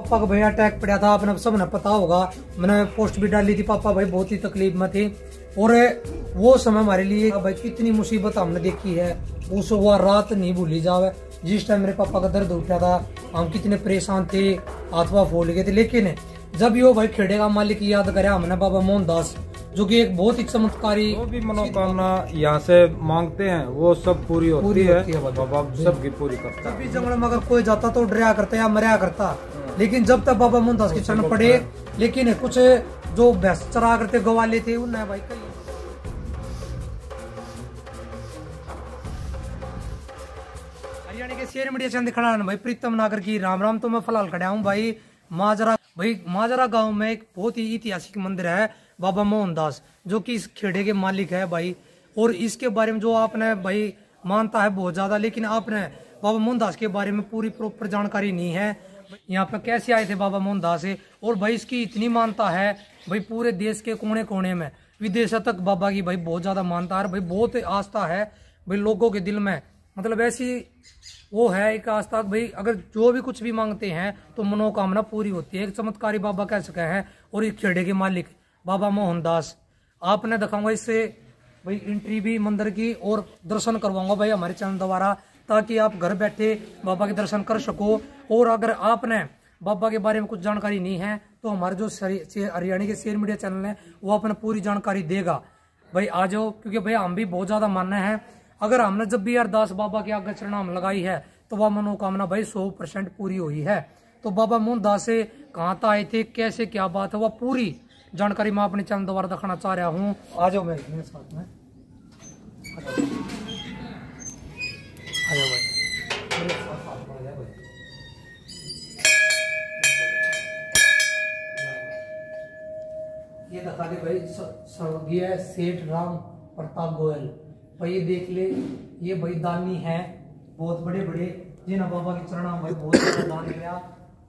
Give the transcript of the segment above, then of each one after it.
पापा को भाई अटैक पड़ा था, अपने सबने पता होगा, मैंने पोस्ट भी डाली थी। पापा भाई बहुत ही तकलीफ में थे और वो समय हमारे लिए भाई कितनी मुसीबत हमने देखी है, उस वो रात नहीं भूली जावे। जिस टाइम मेरे पापा का दर्द उठा था हम कितने परेशान थे, हाथवा फूल गए थे। लेकिन जब यो भाई खेड़े का मालिक याद करे हमने बाबा मोहनदास, जो कि एक बहुत ही चमत्कारी, जो भी मनोकामना यहाँ से मांगते हैं वो सब पूरी होती है बाबा सबकी पूरी करता है। तभी जंगल में अगर कोई जाता तो डरा करता या मरया करता, लेकिन जब तक बाबा मोहनदास के चरण पड़े, लेकिन कुछ जो भैंस चरा करते गवाले थे उन्हें भाई कई हरियाणा के शेर मीडिया चंद खड़ा भाई प्रीतम नागर की राम राम। तो मैं फिलहाल खड़ा हूँ भाई माजरा गांव में एक बहुत ही ऐतिहासिक मंदिर है बाबा मोहनदास, जो कि इस खेड़े के मालिक है भाई। और इसके बारे में जो आपने भाई मानता है बहुत ज्यादा, लेकिन आपने बाबा मोहनदास के बारे में पूरी प्रॉपर जानकारी नहीं है। यहाँ पे कैसे आए थे बाबा मोहनदास से, और भाई इसकी इतनी मानता है भाई पूरे देश के कोने कोने में, विदेश तक बाबा की भाई बहुत ज्यादा मानता है भाई, बहुत आस्था है भाई लोगों के दिल में। मतलब ऐसी वो है एक आस्था भाई, अगर जो भी कुछ भी मांगते हैं तो मनोकामना पूरी होती है। एक चमत्कारी बाबा कह सके हैं, और एक खेड़े के मालिक बाबा मोहनदास। आपने दिखाऊंगा इससे भाई एंट्री भी मंदिर की, और दर्शन करवाऊंगा भाई हमारे चैनल द्वारा, ताकि आप घर बैठे बाबा के दर्शन कर सको। और अगर आपने बाबा के बारे में कुछ जानकारी नहीं है तो हमारे जो हरियाणा के शेर मीडिया चैनल है वो अपने पूरी जानकारी देगा भाई। आ जाओ, क्योंकि भाई हम भी बहुत ज्यादा मानना है, अगर हमने जब भी अरदास बाबा के आगे चरणाम लगाई है तो वह मनोकामना भाई 100% पूरी हुई है। तो बाबा मोहनदास से कहाँ तक आए थे, कैसे क्या बात है, वह पूरी जानकारी मैं अपने चैनल द्वारा दिखाना चाह रहा हूँ। आ जाओ मेरे साथ में, आ जाओ भाई। ये दिखा दे भाई स्वर्गीय सेठ राम प्रताप गोयल भाई, ये देख ले, ये भाई दानी है बहुत बड़े बड़े, जिन्हें बाबा के चरणों में भाई बहुत ज्यादा दान किया।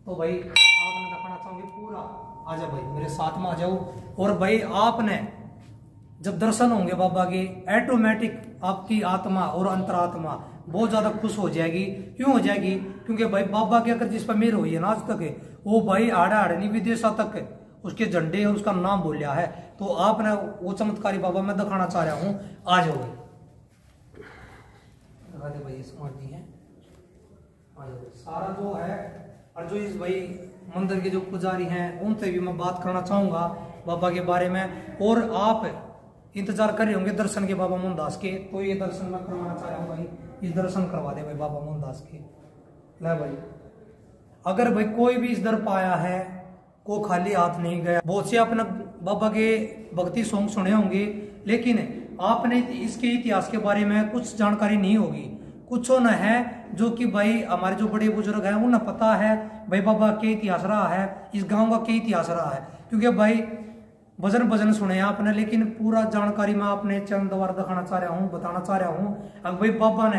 तो भाई आपने दिखाना चाहूंगी पूरा, आ जाओ भाई मेरे साथ में आ जाओ। और भाई आपने जब दर्शन होंगे बाबा के, ऑटोमेटिक आपकी आत्मा और अंतरात्मा बहुत ज्यादा खुश हो जाएगी। क्यों हो जाएगी? क्योंकि भाई बाबा की अगर जिस पर मेहर हुई है ना आज तक, वो भाई आड़ा नहीं विदेशा तक उसके झंडे और उसका नाम बोलिया है। तो आपने वो चमत्कारी बाबा मैं दिखाना चाह रहा हूँ, आ जाओ भाई। भाई समाधि है, सारा जो है, और जो इस भाई मंदिर के जो पुजारी हैं उनसे भी मैं बात करना चाहूंगा बाबा के बारे में। और आप इंतजार कर रहे होंगे दर्शन के बाबा मोहनदास के, तो ये दर्शन मैं करवाना चाह रहा हूँ भाई, इस दर्शन करवा दे भाई बाबा मोहनदास के। ले भाई, अगर भाई कोई भी इस दर पाया है को खाली हाथ नहीं गया। बहुत से आपने बाबा के भक्ति सॉन्ग सुने होंगे, लेकिन आपने इसके इतिहास के बारे में कुछ जानकारी नहीं होगी। कुछ न है जो कि भाई हमारे जो बड़े बुजुर्ग हैं उन्हें पता है भाई बाबा के इतिहास रहा है, इस गांव का के इतिहास रहा है। क्योंकि भाई भजन सुने आपने, लेकिन पूरा जानकारी मैं अपने चैनल द्वारा दिखाना चाह रहा हूँ, बताना चाह रहा हूँ। अब भाई बाबा ने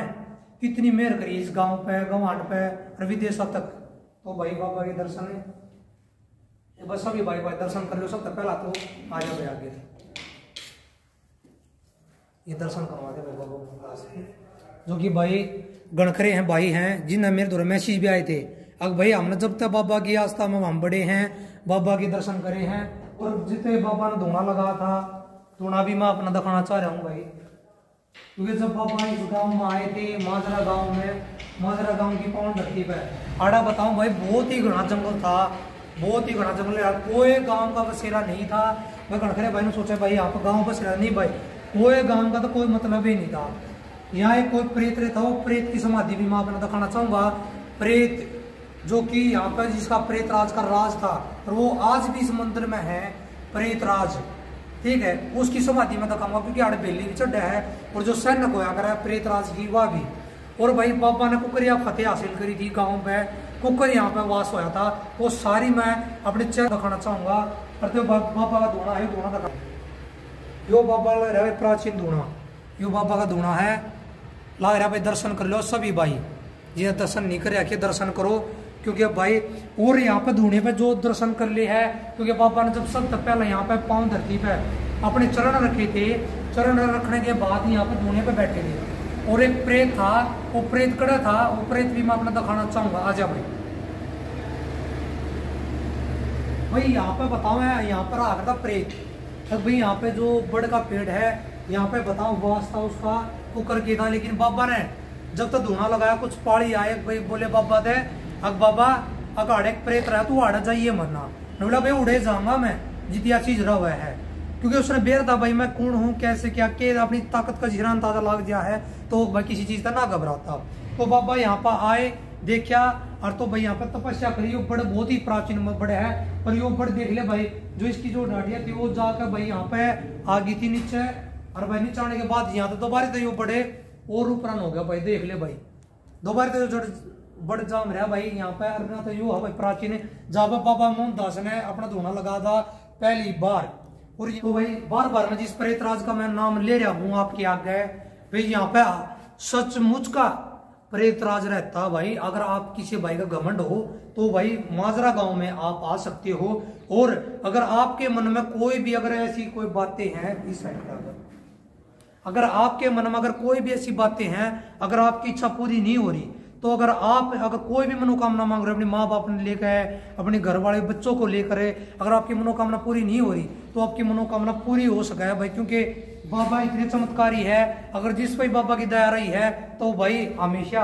कितनी मेहर करी इस गाँव पे, गवांड पे और विदेशा तक। तो भाई बाबा के दर्शन है, बस सभी भाई दर्शन कर लो। सबसे पहला तो आ जाओ भाई आगे, ये दर्शन करवा दे भाई बाबा मोहनदास के, जो कि भाई गणखरे हैं भाई हैं, जिन्हें मेरे द्वारा मैसेज भी आए थे। अब भाई हमने जब तक बाबा की आस्था में हम बड़े हैं, बाबा के दर्शन करे हैं, और जितने बाबा ने धोना लगा था, धोना भी मैं अपना दिखाना चाह रहा हूँ भाई। क्योंकि जब बाबा इस गांव में आए थे, माजरा गांव में, माजरा गांव की पावन धरती पे, आड़ा बताऊं भाई बहुत ही घना जंगल था, बहुत ही घना जंगल है, कोई गांव का बसेरा नहीं था। मैं गणखरे भाई ने सोचा भाई यहाँ पर गाँव बसेरा नहीं, भाई कोई गांव का तो कोई मतलब ही नहीं था। यहाँ एक कोई प्रेत रहता, वो प्रेत की समाधि भी मैं अपना दिखाना चाहूंगा। प्रेत जो कि यहाँ पर जिसका प्रेत राज का राज था, और वो आज भी इस मंदिर में है, प्रेत राज, ठीक है, उसकी समाधि में दिखाऊंगा। क्योंकि आड़ बेली भी चढ़ा है, और जो सैन्य होया करा है प्रेत राज की वह भी। और भाई बाबा ने कुकरिया फतेह हासिल करी थी गाँव पे, कुकर यहाँ पे वास होया था, वो सारी मैं अपने चैनल दिखाना चाहूंगा। और बाबा का धूना है, धूना दिखा, यो बाबा लग रहा है प्राचीन धूना, यो बाबा का धूना है, लग रहा है भाई। दर्शन कर लो सभी भाई, जिन्हें दर्शन नहीं कर रखे दर्शन करो। क्योंकि भाई और यहाँ पे धूने पे जो दर्शन कर ले है, क्योंकि बाबा ने जब सबसे पहले यहाँ पे पांव धरती पे अपने चरण रखे थे, चरण रखने के बाद यहाँ पे धूने पे बैठे थे। और एक प्रेत था, वो प्रेत कड़ा था, वो प्रेत भी मैं अपना दिखाना चाहूंगा। आजा भाई, भाई यहाँ पे बताओ मैं यहाँ पर आ था प्रेत। तब भाई यहाँ पे जो बड़ का पेड़ है यहाँ पे बताओ वास्ता उसका कुकर की था, लेकिन बाबा ने जब तक धुआं लगाया कुछ पाड़ी आए भाई बोले बाबा दे अग बाबा अगाड़े प्रेत रहा तू आड़ा जाइए मरना। बोला भाई उड़े जाऊंगा मैं जितिया चीज रहा हुआ है, क्योंकि उसने बेर था भाई मैं कौन हूँ कैसे क्या के अपनी ताकत का झिरान ताजा लग गया है तो भाई किसी चीज का ना घबराता। तो बाबा यहाँ पर आए देखा और तो भाई यहाँ पर तपस्या करी। बड़ बहुत ही प्राचीन बड़े है, पर यो बड़ देख ले भाई जो इसकी जो डाटियां थी वो जाकर भाई यहाँ पे आ गई थी नीचे, और भाई नीचे आने के बाद यहाँ तो दोबारा तो यो बड़े और ऊपरान हो गया भाई। देख ले भाई दोबारा तो जो बड़ जाम रहा भाई यहाँ पे, और तो यो है भाई प्राचीन जब बाबा मोहनदास ने अपना धुना लगा था पहली बार। और तो भाई बार बार मैं जिस प्रेतराज का मैं नाम ले रहा हूँ आपके आगे भाई यहाँ पे सचमुच का प्रेतराज रहता भाई। अगर आप किसी भाई का घमंड हो तो भाई माजरा गांव में आप आ सकते हो, और अगर आपके मन में कोई भी अगर ऐसी कोई बातें हैं इस साइड का अगर आपके मन में अगर कोई भी ऐसी बातें हैं अगर आपकी इच्छा पूरी नहीं हो रही तो अगर आप अगर कोई भी मनोकामना मांग रहे हो अपने माँ बाप ने लेकर अपने घर वाले बच्चों को लेकर अगर आपकी मनोकामना पूरी नहीं हो रही तो आपकी मनोकामना पूरी हो सका है भाई, क्योंकि बाबा इतने चमत्कारी है। अगर जिस पर बाबा की दया रही है तो भाई हमेशा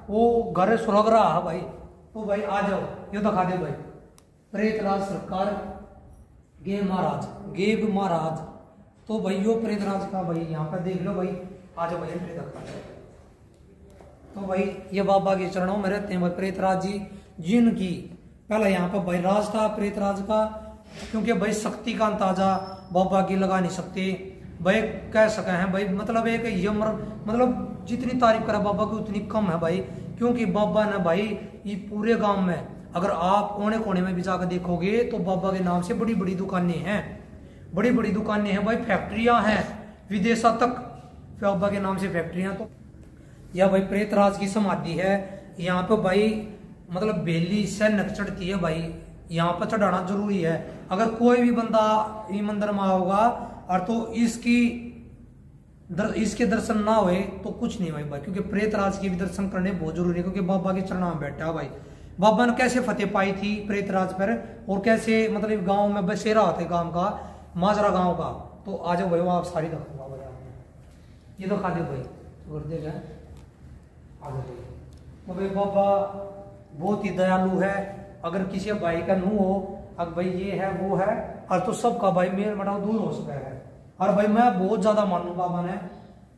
वो घर सुलग रहा है भाई। तो भाई आ जाओ ये दिखा दे भाई प्रेतराज सरकार गेब महाराज। तो भाई यो प्रेतराज का भाई यहाँ पर देख लो भाई, आ जाओ भाई एंट्री दिखा दो। तो भाई ये बाबा के चरणों में रहते हैं भाई प्रेतराज जी, जिनकी पहला यहाँ पर भाई राज था प्रेतराज का, क्योंकि भाई शक्ति का अंदाजा बाबा की लगा नहीं सकते भाई, कह सके हैं भाई। मतलब एक यमर मतलब जितनी तारीफ करा बाबा की उतनी कम है भाई, क्योंकि बाबा ने भाई ये पूरे गांव में अगर आप कोने कोने में भी जाकर देखोगे तो बाबा के नाम से बड़ी बड़ी दुकानें हैं, बड़ी बड़ी दुकानें हैं भाई, फैक्ट्रियां हैं विदेशा तक बाबा के नाम से फैक्ट्रियां। तो यह भाई प्रेतराज की समाधि है। यहाँ पे भाई मतलब बेली से नक चढ़ती है भाई, यहाँ पर चढ़ाना जरूरी है। अगर कोई भी बंदा ये मंदिर में आओगा और तो इसके दर्शन ना हुए तो कुछ नहीं भाई, क्योंकि प्रेतराज के भी दर्शन करने बहुत जरूरी है, क्योंकि बाबा के चरणों में बैठा है भाई। बाबा ने कैसे फतेह पाई थी प्रेतराज पर और कैसे मतलब गांव में बसेरा होते गांव का माजरा गांव का। तो आ जाओ भाई आप सारी दिखाऊंगा भाई, ये दिखा दे भाई आ जाओ भाई। तो भाई बाबा बहुत ही दयालु है, अगर किसी भाई का नू हो अब भाई ये है वो है और तो सबका भाई मेल मटाव दूर हो सका है। और भाई मैं बहुत ज्यादा मानू बाबा ने।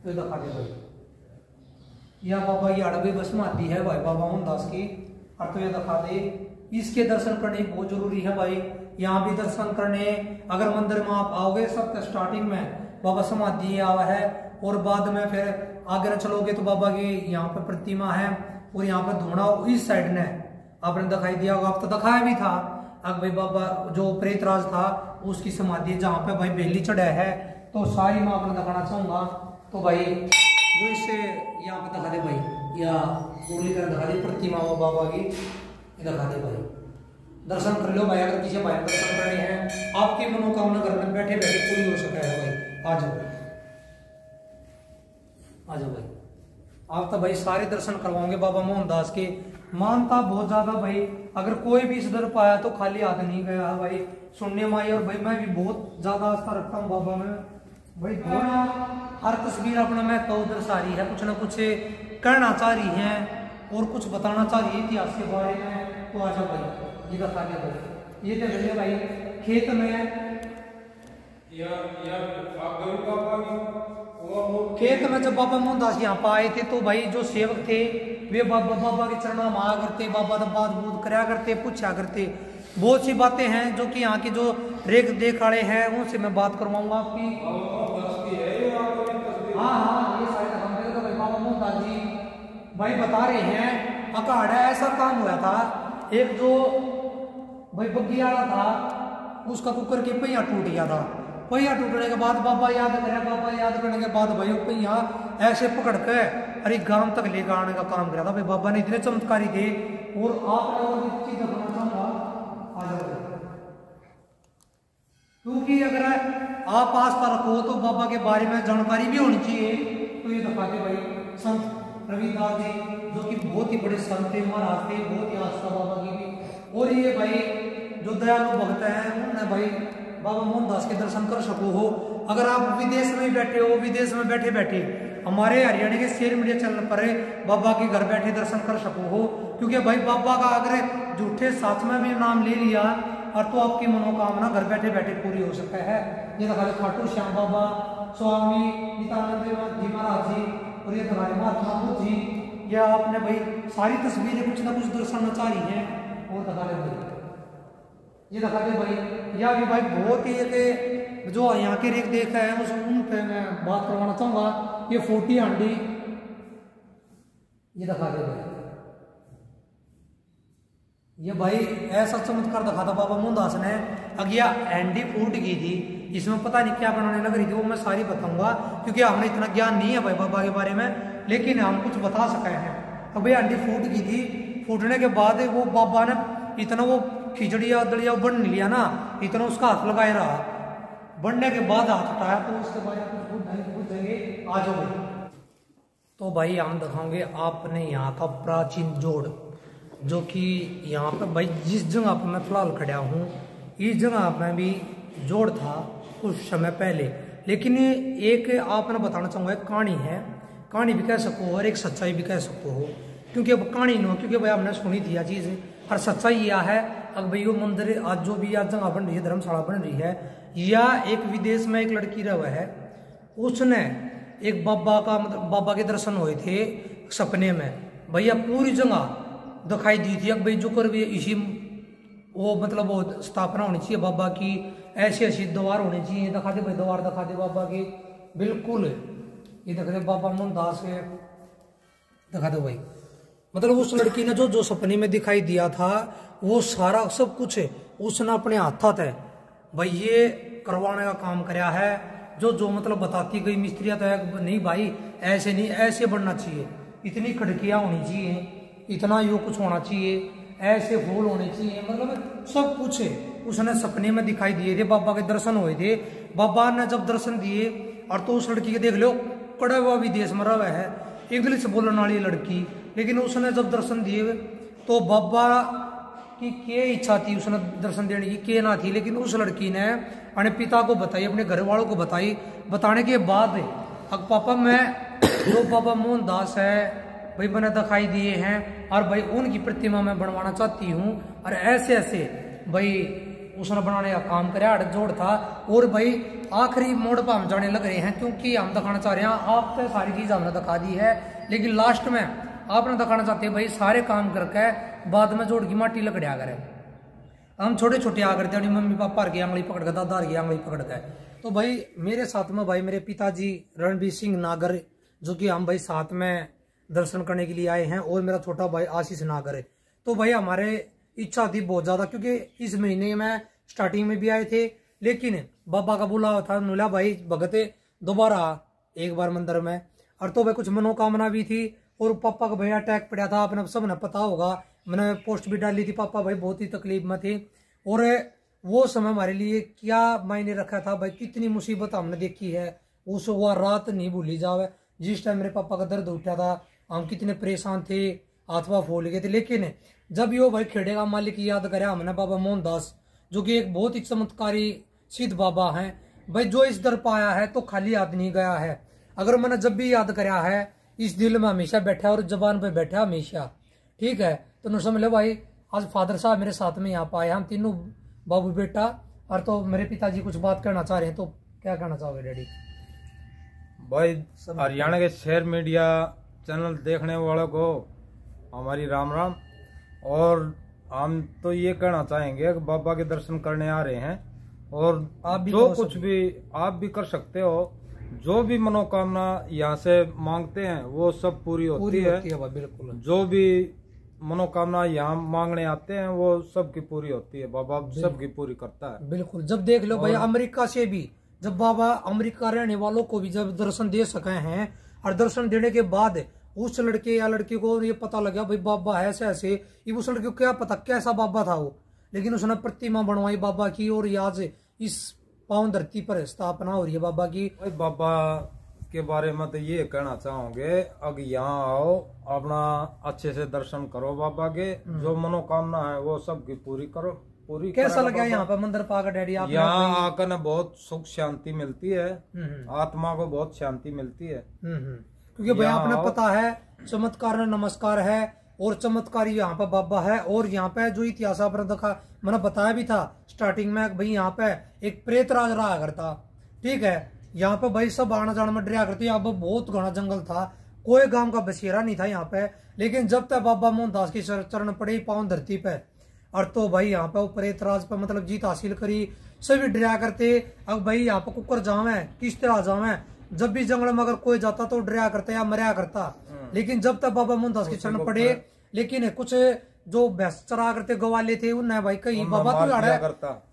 तो दिखा दे भाई यह बाबा ये अड़बी बस माती है भाई बाबा मोहनदास की। और तो ये दिखा दे इसके दर्शन करने बहुत जरूरी है भाई, यहाँ भी दर्शन करने अगर मंदिर में आप आओगे सबके स्टार्टिंग में बाबा समाधि आवा है, और बाद में फिर आगे चलोगे तो बाबा की यहाँ पे प्रतिमा है, और यहाँ पे धोना इस साइड ने आपने दिखाई दिया होगा, आप तो दिखाया भी था। अब भाई बाबा जो प्रेतराज था उसकी समाधि जहाँ पे भाई बेली चढ़ा है, तो सारी मैं आपने दिखाना चाहूंगा। तो भाई जो इससे यहाँ पे दिखा दे भाई या पूरी तरह दिखा दे प्रतिमा हो बाबा की, दिखा दे भाई दर्शन कर लो भाई। अगर किसी भाई दर्शन करने हैं आपकी मनोकामना घर में बैठे बैठे पूरी हो सका है भाई। आ जाओ भाई आप तो भाई सारे दर्शन करवाओगे बाबा मोहनदास के। मानता बहुत ज्यादा भाई, अगर कोई भी इस दर पाया तो खाली हाथ नहीं गया भाई, सुनने में आई। और भाई मैं भी बहुत ज्यादा आस्था रखता हूँ बाबा में भाई, हर तस्वीर अपना मैं तो दर्शा रही है, कुछ ना कुछ कहना चाह रही है और कुछ बताना चाह रही है इतिहास के बारे में। तो आ जाओ भाई ये बता दे भाई, ये देख भाई खेत में जब बाबा मोहनदास यहाँ पर आए थे तो भाई जो सेवक थे वे बाबा के चरणों में आया करते, बाबा का बात बूत कराया करते, पूछा करते। बहुत सी बातें हैं जो कि यहाँ के जो रेख देख वाले हैं उनसे मैं बात करवाऊंगा आपकी। हाँ ये सारे तो भाई बाबा मोहनदास जी भाई बता रहे हैं अखाड़ा ऐसा काम हुआ था, एक जो भाई बग्गी वाला था उसका कुकर के पहिया टूट गया था। पहिया टूटने के बाद बाबा याद करने के बाद भाई पहिया ऐसे पकड़ के अरे गांव तक लेकर आने का काम किया था भाई। बाबा ने इतने चमत्कारी थे। और आप चीज बताना चाहूंगा क्योंकि अगर आप आस्था रखो तो बाबा के बारे में जानकारी भी होनी चाहिए। तो ये दिखाते भाई संत रविदास जी जो कि बहुत ही बड़े संत थे, महाराज थे, बहुत ही आस्था बाबा की भी। और ये भाई जो दयालु भक्त हैं उन्हें भाई बाबा मोहनदास के दर्शन कर सको हो। अगर आप विदेश में बैठे हो, विदेश में बैठे बैठे हमारे हरियाणा के शेयर मीडिया चैनल पर बाबा के घर बैठे दर्शन कर सको हो, क्योंकि भाई बाबा का अगर झूठे साथ में भी नाम ले लिया और तो आपकी मनोकामना घर बैठे बैठे पूरी हो सकता है। ये दिखा खाटू श्याम बाबा, स्वामी नित्यानंद जी महाराज जी और ये दिखा महात्मा बुद्ध जी। या आपने भाई सारी तस्वीरें कुछ ना कुछ दर्शाना चाह रही है। और दिखा दे भाई, ये दिखा दे भाई, या भी भाई बहुत ही एक जो यहाँ के रेख देखा है उन पे मैं बात करवाना चाहूंगा। ये 40 हांडी, ये दिखा दे भाई, ये भाई ऐसा चमत्कार दिखा था बाबा मोहनदास ने। अगिया हैंडी फूट गई थी, इसमें पता नहीं क्या बनाने लग रही थी, वो मैं सारी बताऊंगा क्योंकि हमने इतना ज्ञान नहीं है भाई बाबा के बारे में, लेकिन हम कुछ बता सके हैं। अब भाई हैंडी फूट गई थी, फूटने के बाद वो बाबा ने इतना वो खिचड़िया दलिया बन नहीं लिया ना, इतना उसका हाथ लगाए रहा। बनने के बाद हाथ उठाया तो उसके बाद आ जाओ। तो भाई हम दिखाओगे आपने यहाँ का प्राचीन जोड़, जो कि यहाँ पर भाई जिस जगह पर मैं फिलहाल खड़ा हूँ इस जगह पर भी जोड़ था कुछ समय पहले। लेकिन एक आपने बताना चाहूँगा एक कहानी है, कहानी भी कह सको और एक सच्चाई भी कह सको हो, क्योंकि अब कहानी न क्योंकि भाई आपने सुनी थी यह चीज़ और सच्चाई यह है। अब भाई वो मंदिर आज जो भी आज जगह बन रही है, धर्मशाला बन रही है, या एक विदेश में एक लड़की रहा है, उसने एक बाबा का मतलब बाबा के दर्शन हुए थे सपने में, भैया पूरी जगह दिखाई दी थी। अब भाई जो कर भी इसी वो मतलब वो स्थापना होनी चाहिए बाबा की, ऐसी ऐसी द्वार होनी चाहिए। दिखा दे भाई द्वार दिखा दे बाबा के, बिल्कुल ये दिखा दे बाबा मोहनदास के, दिखा दो भाई। मतलब उस लड़की ने जो सपने में दिखाई दिया था वो सारा सब कुछ उसने अपने हाथों है भाई ये करवाने का काम कराया है। जो मतलब बताती गई मिस्त्रियाँ तो है नहीं भाई, ऐसे नहीं, ऐसे बनना चाहिए, इतनी खिड़कियाँ होनी चाहिए, इतना यो कुछ होना चाहिए, ऐसे फूल होने चाहिए, मतलब सब कुछ उसने सपने में दिखाई दिए थे। बाबा के दर्शन हुए थे, बाबा ने जब दर्शन दिए और तो उस लड़की के देख लो कड़ा हुआ विदेश में रहा है, इंग्लिश बोलने वाली लड़की, लेकिन उसने जब दर्शन दिए तो बाबा की क्या इच्छा थी उसने दर्शन देने की क्या ना थी, लेकिन उस लड़की ने अपने पिता को बताई, अपने घर वालों को बताई। बताने के बाद अब पापा मैं जो बाबा मोहनदास है भाई मैंने दिखाई दिए हैं और भाई उनकी प्रतिमा मैं बनवाना चाहती हूँ, और ऐसे ऐसे भाई उसने बनाने का काम करे, आड़ जोड़ था। और भाई आखिरी मोड़ पर हम जाने लग रहे हैं, क्योंकि हम दिखाना चाह रहे हैं, आप तो सारी चीज हमने दिखा दी है, लेकिन लास्ट में आपने दिखाना चाहते हैं भाई सारे काम करके बाद में जोड़ की माटी लकड़िया करे। हम छोटे छोटे आ करते हैं, मम्मी पापा की आंगली पकड़ कर, दादा की आंगली पकड़ कर। तो भाई मेरे साथ में भाई मेरे पिताजी रणबीर सिंह नागर, जो कि हम भाई साथ में दर्शन करने के लिए आए हैं, और मेरा छोटा भाई आशीष नागर है। तो भाई हमारे इच्छा थी बहुत ज्यादा, क्योंकि इस महीने में स्टार्टिंग में भी आए थे, लेकिन बाबा का बुलावा था, नुला भाई भगत दोबारा एक बार मंदिर में, और तो भाई कुछ मनोकामना भी थी। और पापा का भैया अटैक पड़ा था, आपने सब ने पता होगा, मैंने पोस्ट भी डाली थी, पापा भाई बहुत ही तकलीफ में थे। और वो समय हमारे लिए क्या मायने रखा था भाई, कितनी मुसीबत हमने देखी है, उस वो रात नहीं भूली जावे जिस टाइम मेरे पापा का दर्द उठा था, हम कितने परेशान थे, हाथवा फूल गए थे। लेकिन जब यो भाई खेड़े का मालिक याद करे हमने बाबा मोहनदास, जो कि एक बहुत ही चमत्कारी सिद्ध बाबा हैं भाई, जो इस दर पाया है तो खाली याद नहीं गया है। अगर मैंने जब भी याद कराया है इस दिल में हमेशा बैठा और जबान पे बैठा हमेशा, ठीक है। तो न समझ लो भाई आज फादर साहब मेरे साथ में यहाँ पाए, हम तीनों बाबू बेटा, और तो मेरे पिताजी कुछ बात करना चाह रहे हैं, तो क्या कहना चाहोगे डैडी? भाई हरियाणा के शेयर मीडिया चैनल देखने वालों को हमारी राम राम। और हम तो ये कहना चाहेंगे कि बाबा के दर्शन करने आ रहे हैं, और आप भी जो कुछ भी आप भी कर सकते हो, जो भी मनोकामना यहाँ से मांगते हैं वो सब पूरी होती है बिल्कुल। जो भी मनोकामना यहाँ मांगने आते हैं वो सबकी पूरी होती है, बाबा सबकी पूरी करता है बिल्कुल। जब देख लो भाई अमेरिका से भी, जब बाबा अमेरिका रहने वालों को भी जब दर्शन दे सके हैं, और दर्शन देने के बाद उस लड़के या लड़की को ये पता लगा भाई बाबा है ऐसे ऐसे, ये उस लड़के को क्या पता कैसा बाबा था वो, लेकिन उसने प्रतिमा बनवाई बाबा की, और आज इस पावन धरती पर स्थापना हो रही है बाबा की। बाबा के बारे में तो ये कहना चाहूंगे, अब यहाँ आओ, अपना अच्छे से दर्शन करो बाबा के, जो मनोकामना है वो सबकी पूरी करो, पूरी कैसा लगा यहाँ पे मंदिर पाकर डैडी आप? यहाँ आकर ना बहुत सुख शांति मिलती है, आत्मा को बहुत शांति मिलती है। क्योंकि भाई आपने पता है चमत्कार में नमस्कार है और चमत्कारी यहाँ पे बाबा है। और यहाँ पे जो इतिहास आपने देखा, मैंने बताया भी था स्टार्टिंग में भाई यहाँ पे एक प्रेत राज रहा करता, ठीक है। यहाँ पे भाई सब आना जाना में डरा करते, यहाँ पे बहुत घना जंगल था, कोई गांव का बसेरा नहीं था यहाँ पे। लेकिन जब तक बाबा मोहनदास की चरण पड़े पांव धरती पे, और तो भाई यहाँ पे वो प्रेत राज पे मतलब जीत हासिल करी। सभी डरा करते, अब भाई यहाँ पे कुकर जावे किस तरह जावे, जब भी जंगल में अगर कोई जाता तो डरा करता या मरिया करता। लेकिन जब तक बाबा मोहनदास के चरण पड़े, लेकिन कुछ जो भैंस चरा करते गवाले थे उन्हें भाई कही बाबा तू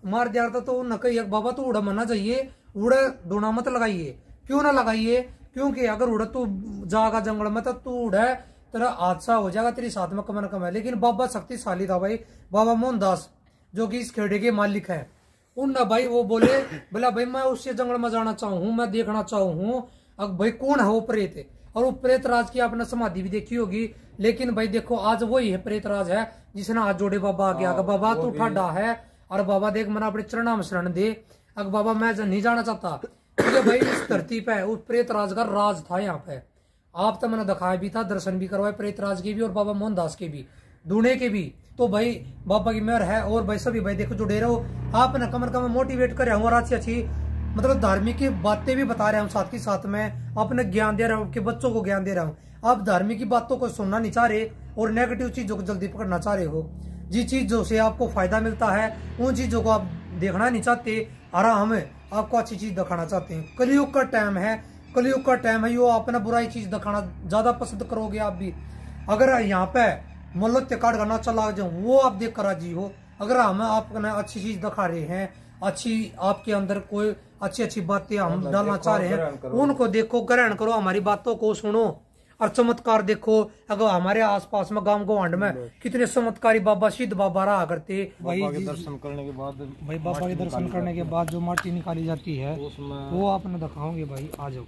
मार दिया करता, तो उन्हें कही बाबा तू उड़ा मरना चाहिए, उड़े डोना मत लगाइए। क्यों ना लगाइए? क्योंकि अगर उड़े तू जागा जंगल में तो तू उड़े तेरा हादसा हो जाएगा, तेरी साथ में कमन कम है। लेकिन बाबा शक्तिशाली था भाई, बाबा मोहनदास जो कि इस खेड़े के मालिक है। उन भाई वो बोले बोला भाई मैं उससे जंगल में जाना चाहूँ, मैं देखना चाहूँ अब भाई कौन है वो प्रेत। और वो प्रेत राज की आपने समाधि भी देखी होगी। लेकिन भाई देखो आज वही है प्रेत राज है जिसने हाथ जोड़े बाबा आगे आगे, बाबा तू ठाडा है और बाबा देख मैंने अपने चरणा में शरण दे। अगर बाबा मैं नहीं जाना चाहता, क्योंकि भाई इस धरती पे उस प्रेत राज का राज था यहाँ पे। आप तो मैंने दिखाया भी था, दर्शन भी करवाए प्रेत राज के भी और बाबा मोहनदास के भी, दूने के भी। तो भाई बाबा की मेहर है। और भाई सभी भाई देखो जुड़े रहो, आपने कमर कमर मोटिवेट कर रहा हूँ और अच्छी अच्छी मतलब धार्मिक की बातें भी बता रहा हूँ, साथ के साथ में अपने ज्ञान दे रहा हूँ कि बच्चों को ज्ञान दे रहा हूँ। आप धार्मिक की बातों को सुनना नहीं चाह रहे और नेगेटिव चीजों को जल्दी पकड़ना चाह रहे हो। जिस चीजों से आपको फायदा मिलता है उन चीजों को आप देखना नहीं चाहते, आराम है आपको अच्छी चीज दिखाना चाहते हैं। कलयुग का टाइम है, कलयुग का टाइम है, यो अपना बुराई चीज दिखाना ज्यादा पसंद करोगे आप भी। अगर यहाँ पे मल्लत्य काट करना चला जाओ वो आप देख कर राजी हो। अगर हम आपको अच्छी चीज दिखा रहे हैं, अच्छी आपके अंदर कोई अच्छी अच्छी बातें हम डालना चाह रहे हैं, उनको देखो, ग्रहण करो, हमारी बातों को सुनो और चमत्कार देखो। अगर हमारे आसपास में गांव गवांड में कितने चमत्कारी बाबा सिद्ध बाबा रहा करते भाई। दर्शन करने के बाद भाई बाबा के दर्शन करने के बाद जो माटी निकाली जाती है वो आपने दिखाओगे भाई। आ जाओ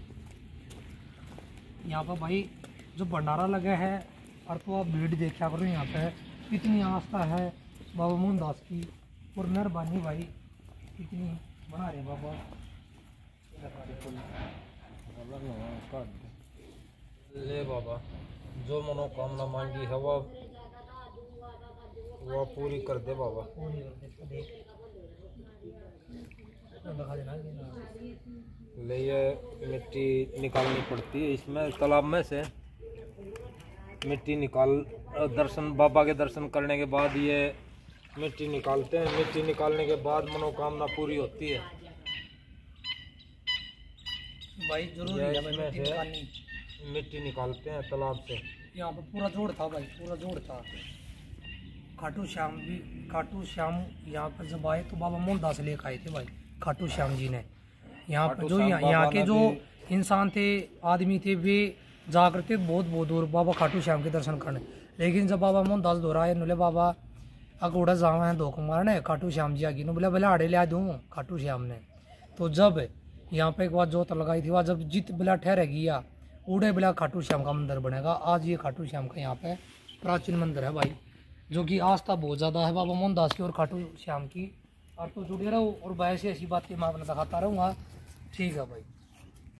यहाँ पर भाई जो भंडारा लगा है, और तो आप भीड़ देखा करो यहाँ पे कितनी आस्था है बाबा मोहनदास की और मेहरबानी भाई कितनी बना रहे बाबा। ले बाबा जो मनोकामना मांगी है वो पूरी कर दे बाबा। ले ये मिट्टी निकालनी पड़ती है इसमें, तालाब में से मिट्टी निकाल, दर्शन बाबा के दर्शन करने के बाद ये मिट्टी निकालते हैं। मिट्टी निकालने के बाद मनोकामना पूरी होती है भाई। जरूर मिट्टी निकालते हैं तालाब से। यहाँ पर पूरा जोड़ था भाई, पूरा जोड़ था। खाटू श्याम भी, खाटू श्याम यहाँ पर जब आए तो बाबा मोहनदास लेकर आए थे भाई खाटू श्याम जी ने। यहाँ पर जो यहाँ के जो इंसान थे, आदमी थे, वे जा करते बहुत बहुत दूर बाबा खाटू श्याम के दर्शन करने। लेकिन जब बाबा मोहनदास दोहराए बोले बाबा अगोड़ा जावा है धोखा मारने, खाटू श्याम जी आगे बोले बोले आड़े ला दूँ खाटू श्याम ने। तो जब यहाँ पे एक बार जोत लगाई थी, वह जब जित बिला ठहर गया उड़े बिला खाटू श्याम का मंदिर बनेगा। आज ये खाटू श्याम का यहाँ पे प्राचीन मंदिर है भाई, जो कि आस्था बहुत ज़्यादा है बाबा मोहनदास की और खाटू श्याम की। और तो जुड़े रहो और वैसे ऐसी बातें मैं अपना दिखाता रहूँगा। ठीक है भाई।